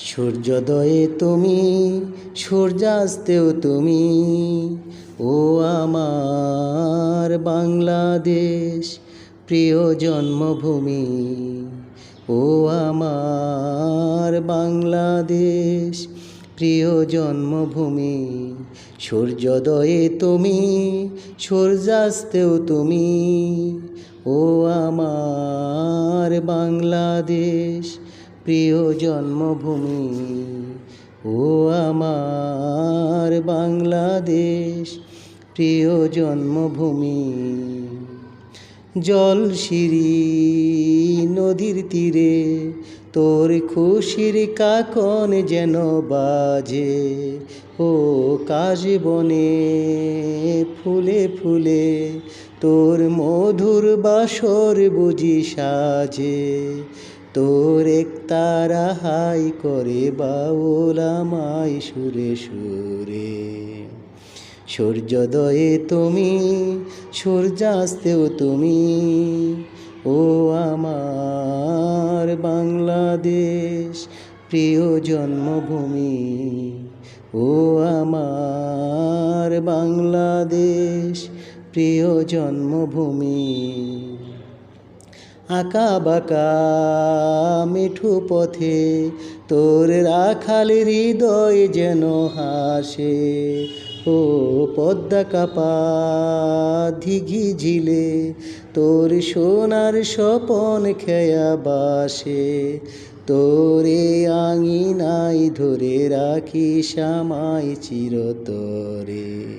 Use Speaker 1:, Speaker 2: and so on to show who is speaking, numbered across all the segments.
Speaker 1: সূর্যোদয়ে তুমি, সূর্যাস্তেও তুমি, ও আমার বাংলাদেশ প্রিয় জন্মভূমি। ও আমার বাংলাদেশ প্রিয় জন্মভূমি। সূর্যোদয়ে তুমি, সূর্যাস্তেও তুমি, ও আমার বাংলাদেশ প্রিয় জন্মভূমি। ও আমার বাংলাদেশ প্রিয় জন্মভূমি। জলশিরি নদীর তীরে তোর খুশির কাকন যেন বাজে। ও কাশবনে ফুলে ফুলে তোর মধুর বাসর বুঝি সাজে। তোর একতারা হাই করে বাউল আমায় সুরে সুরে। সূর্যোদয়ে তুমি, সূর্যাস্তেও তুমি, ও আমার বাংলাদেশ প্রিয় জন্মভূমি। ও আমার বাংলাদেশ প্রিয় জন্মভূমি। আঁকা বাঁকা মিঠু পথে তোর রাখাল হৃদয় যেন হাসে। ও পদ্মা কাপা দিঘি ঝিলে তোর সোনার স্বপন খেয়া বাসে। তোরে আঙিনায় ধরে রাখিস আমায় চিরতরে।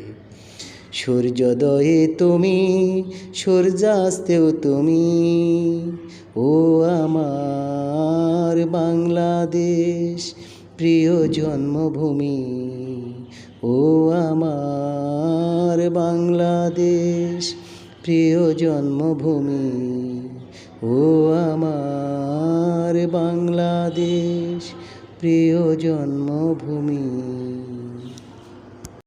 Speaker 1: সূর্যোদয়ে তুমি, সূর্যাস্তেও তুমি, ও আমার বাংলাদেশ প্রিয় জন্মভূমি। ও আমার বাংলাদেশ প্রিয় জন্মভূমি। ও আমার বাংলাদেশ প্রিয় জন্মভূমি।